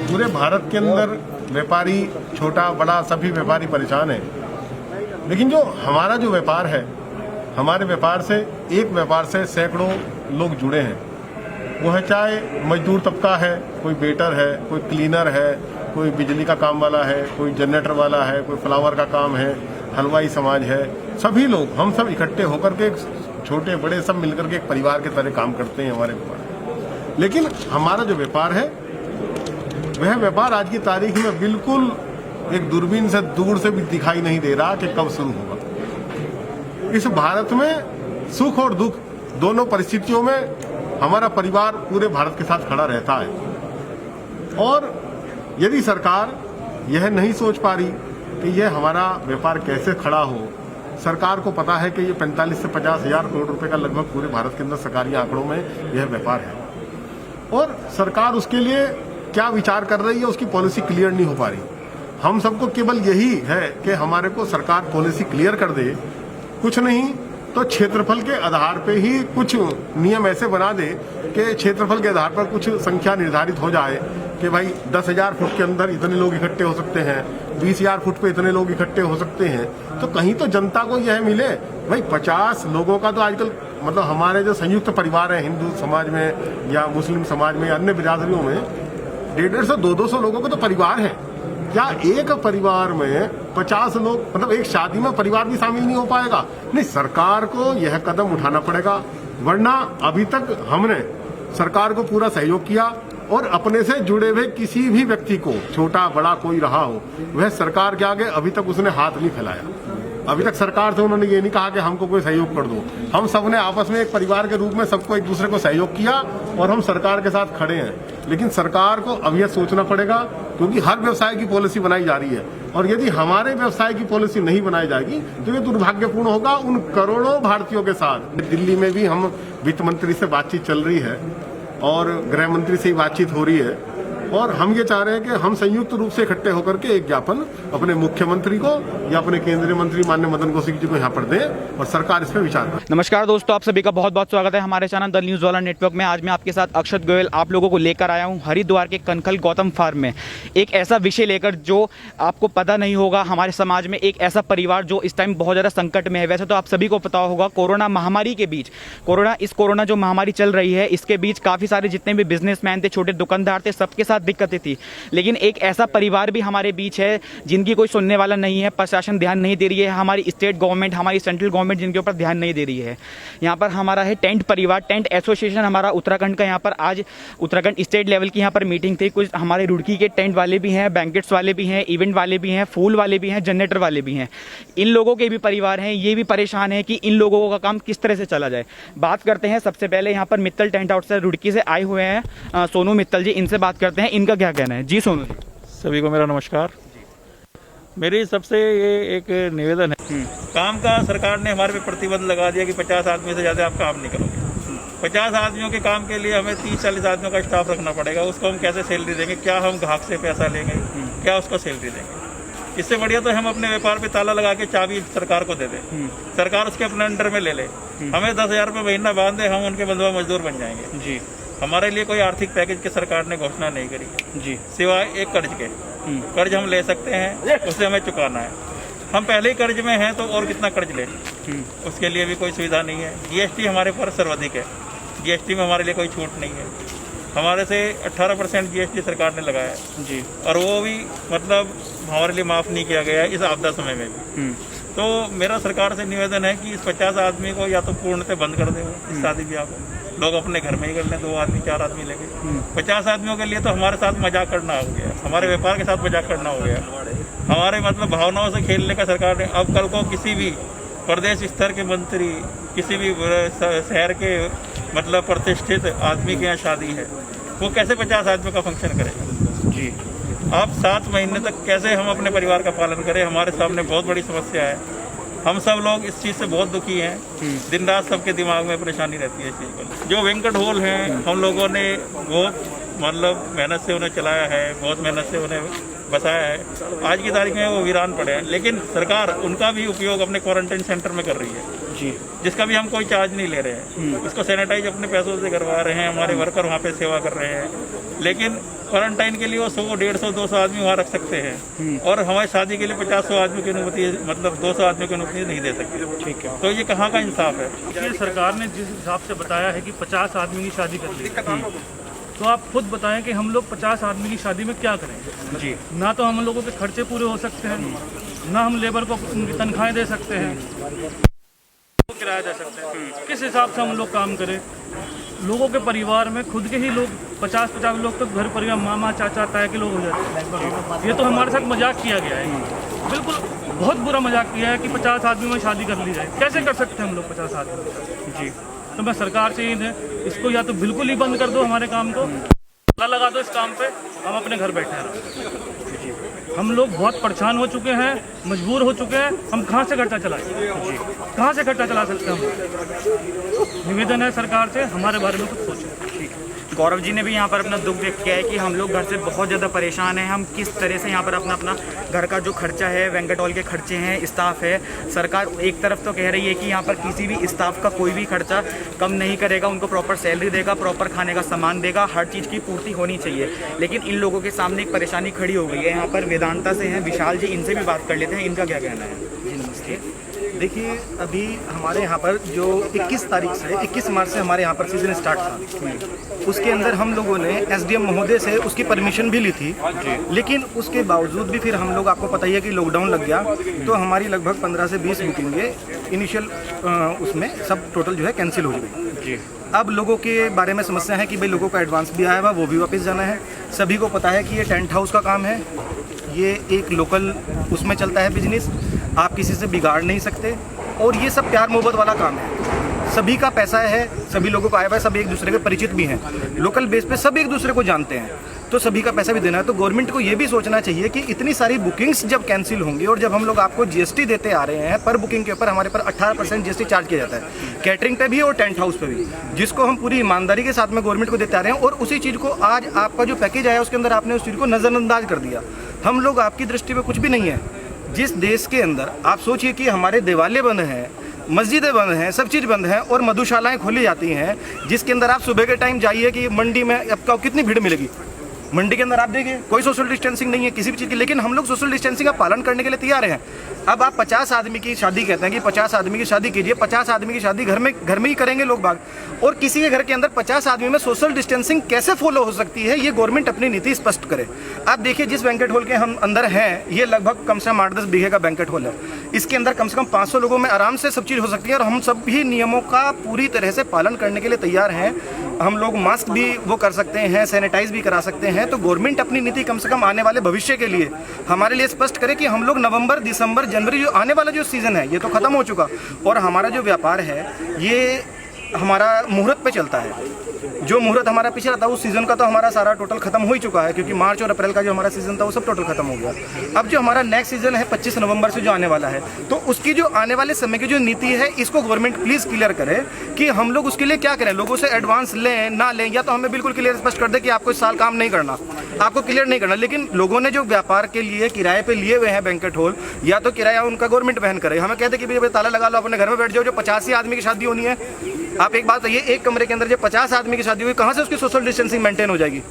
पूरे भारत के अंदर व्यापारी, छोटा बड़ा सभी व्यापारी परेशान हैं। लेकिन जो हमारा जो व्यापार है, हमारे व्यापार से, एक व्यापार से सैकड़ों लोग जुड़े हैं। वो है चाहे मजदूर तबका है, कोई वेटर है, कोई क्लीनर है, कोई बिजली का काम वाला है, कोई जनरेटर वाला है, कोई फ्लावर का काम है, हलवाई समाज है। सभी लोग, हम सब इकट्ठे होकर के छोटे बड़े सब मिलकर के एक परिवार के तरह काम करते हैं हमारे व्यापार। लेकिन हमारा जो व्यापार है, वह व्यापार आज की तारीख में बिल्कुल एक दूरबीन से दूर से भी दिखाई नहीं दे रहा कि कब शुरू होगा। इस भारत में सुख और दुख दोनों परिस्थितियों में हमारा परिवार पूरे भारत के साथ खड़ा रहता है। और यदि सरकार यह नहीं सोच पा रही कि यह हमारा व्यापार कैसे खड़ा हो, सरकार को पता है कि ये 45 से 50 हजार करोड़ रुपए का लगभग पूरे भारत के अंदर सरकारी आंकड़ों में यह व्यापार है, और सरकार उसके लिए क्या विचार कर रही है उसकी पॉलिसी क्लियर नहीं हो पा रही। हम सबको केवल यही है कि हमारे को सरकार पॉलिसी क्लियर कर दे, कुछ नहीं तो क्षेत्रफल के आधार पे ही कुछ नियम ऐसे बना दे कि क्षेत्रफल के आधार पर कुछ संख्या निर्धारित हो जाए कि भाई 10,000 फुट के अंदर इतने लोग इकट्ठे हो सकते हैं, 20,000 फुट पे इतने लोग इकट्ठे हो सकते हैं। तो कहीं तो जनता को यह मिले। भाई 50 लोगों का तो आजकल मतलब हमारे जो संयुक्त परिवार है हिंदू समाज में या मुस्लिम समाज में या अन्य बिरादरियों में 150 200 लोगों के तो परिवार है। क्या एक परिवार में 50 लोग, मतलब एक शादी में परिवार भी शामिल नहीं हो पाएगा? नहीं, सरकार को यह कदम उठाना पड़ेगा, वरना अभी तक हमने सरकार को पूरा सहयोग किया और अपने से जुड़े हुए किसी भी व्यक्ति को, छोटा बड़ा कोई रहा हो, वह सरकार के आगे अभी तक उसने हाथ नहीं फैलाया। अभी तक सरकार से उन्होंने ये नहीं कहा कि हमको कोई सहयोग कर दो। हम सबने आपस में एक परिवार के रूप में सबको एक दूसरे को सहयोग किया और हम सरकार के साथ खड़े हैं। लेकिन सरकार को अब यह सोचना पड़ेगा, क्योंकि हर व्यवसाय की पॉलिसी बनाई जा रही है, और यदि हमारे व्यवसाय की पॉलिसी नहीं बनाई जाएगी तो ये दुर्भाग्यपूर्ण होगा उन करोड़ों भारतीयों के साथ। दिल्ली में भी हम वित्त मंत्री से बातचीत चल रही है और गृह मंत्री से ही बातचीत हो रही है, और हम ये चाह रहे हैं कि हम संयुक्त रूप से इकट्ठे होकर के एक ज्ञापन अपने मुख्यमंत्री को या अपने केंद्रीय मंत्री माननीय मदन कौशिक जी को यहाँ पर दें और सरकार इस पर विचार करे। नमस्कार दोस्तों, आप सभी का बहुत बहुत स्वागत है हमारे चैनल द न्यूज़ वाला नेटवर्क में। आज मैं आपके साथ अक्षत गोयल आप लोगों को लेकर आया हूँ हरिद्वार के कनखल गौतम फार्म में एक ऐसा विषय लेकर जो आपको पता नहीं होगा। हमारे समाज में एक ऐसा परिवार जो इस टाइम बहुत ज़्यादा संकट में है। वैसे तो आप सभी को पता होगा कोरोना महामारी के बीच, कोरोना जो महामारी चल रही है, इसके बीच काफ़ी सारे जितने भी बिजनेसमैन थे, छोटे दुकानदार थे, सबके साथ दिक्कतें थी। लेकिन एक ऐसा परिवार भी हमारे बीच है जिनकी कोई सुनने वाला नहीं है, प्रशासन ध्यान नहीं दे रही है, हमारी स्टेट गवर्नमेंट, हमारी सेंट्रल गवर्नमेंट जिनके ऊपर ध्यान नहीं दे रही है। यहाँ पर हमारा है टेंट परिवार, टेंट एसोसिएशन हमारा उत्तराखंड का। यहाँ पर आज उत्तराखंड स्टेट लेवल की यहाँ पर मीटिंग थी। कुछ हमारे रुड़की के टेंट वाले भी हैं, बैंकेट्स वाले भी हैं, इवेंट वाले भी हैं, फूल वाले भी हैं, जनरेटर वाले भी हैं। इन लोगों के भी परिवार हैं, ये भी परेशान है कि इन लोगों का काम किस तरह से चला जाए। बात करते हैं सबसे पहले यहाँ पर मित्तल टेंट हाउस से रुड़की से आए हुए हैं सोनू मित्तल जी, इनसे बात करते हैं इनका क्या कहना है। जी सोनू जी। सभी को मेरा नमस्कार। मेरी सबसे ये एक निवेदन है, काम का सरकार ने हमारे पे प्रतिबंध लगा दिया कि 50 आदमी से ज़्यादा आप काम नहीं करोगे। 50 आदमियों के काम के लिए हमें 30-40 आदमियों का स्टाफ रखना पड़ेगा। उसको हम कैसे सैलरी देंगे? क्या हम ग्राहक से पैसा लेंगे? क्या उसको सैलरी देंगे? इससे बढ़िया तो हम अपने व्यापार पे ताला लगा के चाबी सरकार को दे दें, सरकार उसके अपने अंडर में ले ले, हमें 10,000 रुपये महीना बांध दे, हम उनके बंधुआ मजदूर बन जाएंगे जी। हमारे लिए कोई आर्थिक पैकेज की सरकार ने घोषणा नहीं करी जी, सिवाय एक कर्ज के। कर्ज हम ले सकते हैं, उसे हमें चुकाना है। हम पहले ही कर्ज में हैं तो और कितना कर्ज लें, उसके लिए भी कोई सुविधा नहीं है। जीएसटी हमारे पर सर्वाधिक है, जीएसटी में हमारे लिए कोई छूट नहीं है। हमारे से 18% जीएसटी सरकार ने लगाया है जी, और वो भी मतलब हमारे लिए माफ़ नहीं किया गया है इस आपदा समय में भी। तो मेरा सरकार से निवेदन है कि इस 50 आदमी को या तो पूर्णतः बंद कर दे, इस शादी ब्याह को लोग अपने घर में ही कर लें, 2 आदमी 4 आदमी लेंगे। 50 आदमियों के लिए तो हमारे साथ मजाक करना हो गया, हमारे व्यापार के साथ मजाक करना हो गया, हमारे मतलब भावनाओं से खेलने का सरकार ने। अब कल को किसी भी प्रदेश स्तर के मंत्री, किसी भी शहर के मतलब प्रतिष्ठित आदमी के यहाँ शादी है, वो कैसे 50 आदमियों का फंक्शन करेगा जी? आप 7 महीने तक कैसे हम अपने परिवार का पालन करें? हमारे सामने बहुत बड़ी समस्या है। हम सब लोग इस चीज़ से बहुत दुखी हैं, दिन रात सबके दिमाग में परेशानी रहती है इस चीज़ को। जो वेंकट हॉल हैं, हम लोगों ने बहुत मतलब मेहनत से उन्हें चलाया है, बहुत मेहनत से उन्हें बसाया है। आज की तारीख में वो वीरान पड़े हैं, लेकिन सरकार उनका भी उपयोग अपने क्वारंटाइन सेंटर में कर रही है। जी। जिसका भी हम कोई चार्ज नहीं ले रहे हैं। इसको सैनिटाइज अपने पैसों से करवा रहे हैं, हमारे वर्कर वहाँ पे सेवा कर रहे हैं। लेकिन क्वारंटाइन के लिए वो 100, 150, 200 आदमी वहाँ रख सकते हैं और हमारी शादी के लिए 50-100 आदमी की अनुमति, मतलब 200 आदमी की अनुमति नहीं दे सकते। ठीक है। तो ये कहाँ का इंसाफ है? ये सरकार ने जिस हिसाब से बताया है कि 50 आदमी की शादी कर ली, तो आप खुद बताएं कि हम लोग 50 आदमी की शादी में क्या करें। जी। ना तो हम लोगों के खर्चे पूरे हो सकते हैं, ना हम लेबर को उनकी तनख्वाहें दे सकते हैं, किराया दे सकते हैं। किस हिसाब से हम लोग काम करें? लोगों के परिवार में खुद के ही लोग 50-50 लोग तो घर परिवार मामा चाचा ताया के लोग हो जाते हैं। ये तो हमारे साथ मजाक किया गया है, बिल्कुल बहुत बुरा मजाक किया है कि 50 आदमी में शादी कर ली जाए। कैसे कर सकते हैं हम लोग 50 आदमी? जी। तो मैं सरकार से ये इसको या तो बिल्कुल ही बंद कर दो, हमारे काम को ताला लगा दो, इस काम पे हम अपने घर बैठे हैं। हम लोग बहुत परेशान हो चुके हैं, मजबूर हो चुके हैं। हम कहाँ से खर्चा चलाएं? कहाँ से खर्चा चला सकते हैं हम? निवेदन है सरकार से, हमारे बारे में कुछ सोचें। गौरव जी ने भी यहाँ पर अपना दुख व्यक्त किया है कि हम लोग घर से बहुत ज़्यादा परेशान हैं। हम किस तरह से यहाँ पर अपना घर का जो खर्चा है, वेंकट हॉल के खर्चे हैं, स्टाफ है, सरकार एक तरफ तो कह रही है कि यहाँ पर किसी भी स्टाफ का कोई भी खर्चा कम नहीं करेगा, उनको प्रॉपर सैलरी देगा, प्रॉपर खाने का सामान देगा, हर चीज़ की पूर्ति होनी चाहिए। लेकिन इन लोगों के सामने एक परेशानी खड़ी हो गई है। यहाँ पर वेदांता से हैं विशाल जी, इनसे भी बात कर लेते हैं, इनका क्या कहना है। जी नमस्ते। देखिए, अभी हमारे यहाँ पर जो 21 तारीख से 21 मार्च से हमारे यहाँ पर सीज़न स्टार्ट था, उसके अंदर हम लोगों ने एसडीएम महोदय से उसकी परमिशन भी ली थी। लेकिन उसके बावजूद भी फिर हम लोग, आपको पता ही है कि लॉकडाउन लग गया, तो हमारी लगभग 15 से 20 बुकिंगें इनिशियल उसमें सब टोटल जो है कैंसिल हो गई। अब लोगों के बारे में समस्या है कि भाई लोगों का एडवांस भी आया हुआ, वो भी वापस जाना है। सभी को पता है कि ये टेंट हाउस का काम है, ये एक लोकल उसमें चलता है बिजनेस, आप किसी से बिगाड़ नहीं सकते। और ये सब प्यार मोहब्बत वाला काम है, सभी का पैसा है, सभी लोगों का आया हुआ है, सब एक दूसरे के परिचित भी हैं, लोकल बेस पे सब एक दूसरे को जानते हैं, तो सभी का पैसा भी देना है। तो गवर्नमेंट को ये भी सोचना चाहिए कि इतनी सारी बुकिंग्स जब कैंसिल होंगी और जब हम लोग आपको जीएसटी देते आ रहे हैं, पर बुकिंग के ऊपर हमारे पर 18% जीएसटी चार्ज किया जाता है, कैटरिंग पे भी और टेंट हाउस पे भी, जिसको हम पूरी ईमानदारी के साथ में गवर्नमेंट को देते आ रहे हैं। और उसी चीज़ को आज आपका जो पैकेज आया उसके अंदर आपने उस चीज़ को नज़रअंदाज कर दिया। हम लोग आपकी दृष्टि में कुछ भी नहीं है। जिस देश के अंदर आप सोचिए कि हमारे देवालय बंद हैं, मस्जिदें बंद हैं, सब चीज़ बंद हैं और मधुशालाएं खोली जाती हैं, जिसके अंदर आप सुबह के टाइम जाइए कि मंडी में आपको कितनी भीड़ मिलेगी। मंडी के अंदर आप देखिए कोई सोशल डिस्टेंसिंग नहीं है किसी भी चीज़ की, लेकिन हम लोग सोशल डिस्टेंसिंग का पालन करने के लिए तैयार हैं। अब आप 50 आदमी की शादी कहते हैं कि 50 आदमी की शादी कीजिए, 50 आदमी की शादी घर में ही करेंगे लोग बाग, और किसी के घर के अंदर 50 आदमी में सोशल डिस्टेंसिंग कैसे फॉलो हो सकती है, ये गवर्नमेंट अपनी नीति स्पष्ट करे। आप देखिए जिस बैंकेट हॉल के हम अंदर हैं, ये लगभग कम से कम 8-10 बीघे का बैंकेट हॉल है, इसके अंदर कम से कम 500 लोगों में आराम से सब चीज़ हो सकती है और हम सब भी नियमों का पूरी तरह से पालन करने के लिए तैयार हैं। हम लोग मास्क भी वो कर सकते हैं, सैनिटाइज भी करा सकते हैं। तो गवर्नमेंट अपनी नीति कम से कम आने वाले भविष्य के लिए हमारे लिए स्पष्ट करे कि हम लोग नवंबर, दिसंबर, जनवरी जो आने वाला जो सीज़न है ये तो ख़त्म हो चुका, और हमारा जो व्यापार है ये हमारा मुहूर्त पे चलता है। जो मुहूर्त हमारा पिछला था उस सीज़न का तो हमारा सारा टोटल खत्म हो ही चुका है, क्योंकि मार्च और अप्रैल का जो हमारा सीज़न था वो सब टोटल खत्म हो गया। अब जो हमारा नेक्स्ट सीज़न है 25 नवंबर से जो आने वाला है, तो उसकी जो आने वाले समय की जो नीति है इसको गवर्नमेंट प्लीज़ क्लियर करे कि हम लोग उसके लिए क्या करें, लोगों से एडवांस लें ना लें, या तो हमें बिल्कुल क्लियर स्पष्ट कर दे कि आपको इस साल काम नहीं करना, आपको क्लियर नहीं करना। लेकिन लोगों ने जो व्यापार के लिए किराए पे लिए हुए हैं बैंकेट हॉल, या तो किराया उनका गवर्नमेंट वहन करे। हमें कहते कि भाई ताला लगा लो, अपने घर में बैठ जाओ। जो 85 आदमी की शादी होनी है, आप एक बात ये एक कमरे के अंदर जब 50 आदमी की शादी हुई, कहाँ से उसकी सोशल डिस्टेंसिंग मेंटेन हो जाएगी?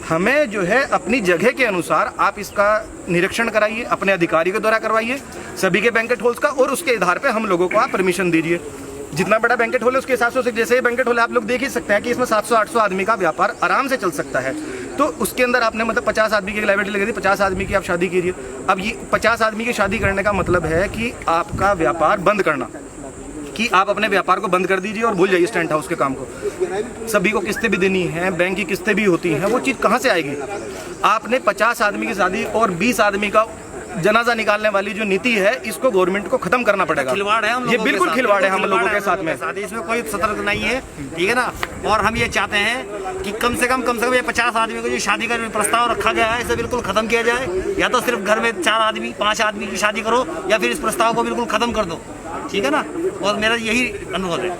हमें जो है अपनी जगह के अनुसार आप इसका निरीक्षण कराइए, अपने अधिकारी के द्वारा करवाइए सभी के बैंकेट हॉल्स का, और उसके आधार पे हम लोगों को आप परमिशन दीजिए। जितना बड़ा बैंकेट हॉल है उसके हिसाब से, जैसे बैंकेट हॉल आप लोग देख ही सकते हैं कि इसमें 700-800 आदमी का व्यापार आराम से चल सकता है। तो उसके अंदर आपने मतलब 50 आदमी की लाइबिलिटी लगी थी, 50 आदमी की आप शादी कीजिए। अब ये 50 आदमी की शादी करने का मतलब है कि आपका व्यापार बंद करना, कि आप अपने व्यापार को बंद कर दीजिए और भूल जाइए टेंट हाउस के काम को। सभी को किस्तें भी देनी हैं, बैंक की किस्तें भी होती हैं, वो चीज़ कहाँ से आएगी? आपने 50 आदमी की शादी और 20 आदमी का जनाजा निकालने वाली जो नीति है, इसको गवर्नमेंट को खत्म करना पड़ेगा। खिलवाड़ है हम लोगों ये बिल्कुल खिलवाड़ है हम लोगों के साथ में, इसमें कोई सतर्क नहीं है, ठीक है ना। और हम ये चाहते हैं कि कम से कम ये 50 आदमी को जो शादी का प्रस्ताव रखा गया है इसे बिल्कुल खत्म किया जाए। या तो सिर्फ घर में 4 आदमी 5 आदमी की शादी करो, या फिर इस प्रस्ताव को बिल्कुल खत्म कर दो। ठीक है ना, और मेरा यही अनुरोध है।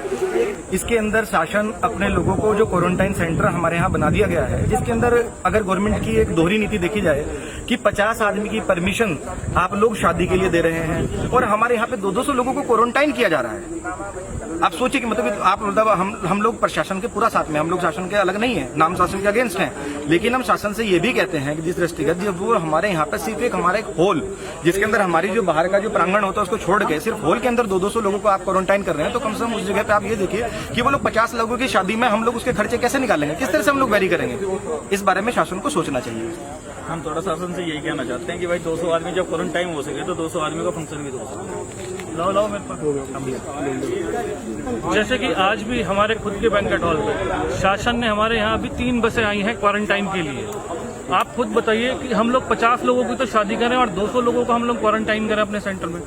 इसके अंदर शासन अपने लोगों को जो क्वारंटाइन सेंटर हमारे यहाँ बना दिया गया है, जिसके अंदर अगर गवर्नमेंट की एक दोहरी नीति देखी जाए कि 50 आदमी की परमिशन आप लोग शादी के लिए दे रहे हैं और हमारे यहाँ पे 200 लोगों को क्वारंटाइन किया जा रहा है। आप सोचिए कि मतलब हम लोग प्रशासन के पूरा साथ में, हम लोग शासन के अलग नहीं है, नाम शासन के अगेंस्ट हैं, लेकिन हम शासन से ये भी कहते हैं कि जिस दृष्टिगत जब वो हमारे यहाँ पे सिर्फ एक हमारा एक हॉल, जिसके अंदर हमारी जो बाहर का जो प्रांगण होता है उसको छोड़ के सिर्फ हॉल के अंदर 200 लोगों को आप क्वारंटाइन कर रहे हैं, तो कम से कम उस जगह पे आप ये देखिए कि वो लोग 50 लोगों की शादी में हम लोग उसके खर्चे कैसे निकालेंगे, किस तरह से हम लोग वेरी करेंगे। इस बारे में शासन को सोचना चाहिए। हम थोड़ा शासन से यही कहना चाहते हैं कि भाई 200 आदमी जब क्वारंटाइन हो सके तो 200 आदमी का फंक्शन भी तो हो सके। लाओ मेरे पास। जैसे कि आज भी हमारे खुद के बैंकेट हॉल पे शासन ने हमारे यहाँ अभी 3 बसें आई हैं क्वारंटाइन के लिए। आप खुद बताइए कि हम लोग 50 लोगों की तो शादी करें और 200 लोगों को हम लोग क्वारंटाइन करें अपने सेंटर में।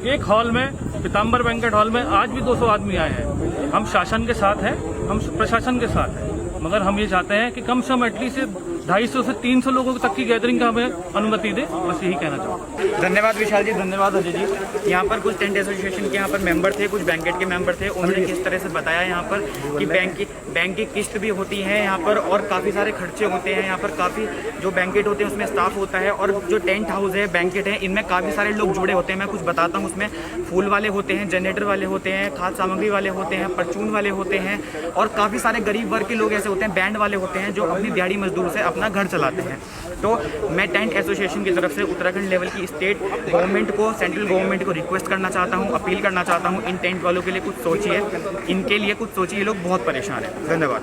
एक हॉल में, पीताम्बर बैंकेट हॉल में आज भी 200 आदमी आए हैं। हम शासन के साथ हैं, हम प्रशासन के साथ हैं, मगर हम ये चाहते हैं कि कम से कम एटलीस्ट 250 से 300 लोगों तक की गैदरिंग का हमें अनुमति दे, बस यही कहना चाहूँगा। धन्यवाद विशाल जी, धन्यवाद अजय जी। यहाँ पर कुछ टेंट एसोसिएशन के यहाँ पर मेंबर थे, कुछ बैंकेट के मेंबर थे, उन्होंने किस तरह से बताया यहाँ पर कि बैंक की किस्त भी होती है यहाँ पर और काफ़ी सारे खर्चे होते हैं यहाँ पर। काफ़ी जो बैंकेट होते हैं उसमें स्टाफ होता है और जो टेंट हाउस है, बैंकेट है, इनमें काफ़ी सारे लोग जुड़े होते हैं। मैं कुछ बताता हूँ, उसमें फूल वाले होते हैं, जनरेटर वाले होते हैं, खाद्य सामग्री वाले होते हैं, परचून वाले होते हैं और काफ़ी सारे गरीब वर्ग के लोग ऐसे होते हैं, बैंड वाले होते हैं जो अपनी दिहाड़ी मजदूर से अपना घर चलाते हैं। तो मैं टेंट एसोसिएशन की तरफ से उत्तराखंड लेवल की स्टेट गवर्नमेंट को, सेंट्रल गवर्नमेंट को रिक्वेस्ट करना चाहता हूं, अपील करना चाहता हूं, इन टेंट वालों के लिए कुछ सोचिए, इनके लिए कुछ सोचिए, ये लोग बहुत परेशान हैं। धन्यवाद।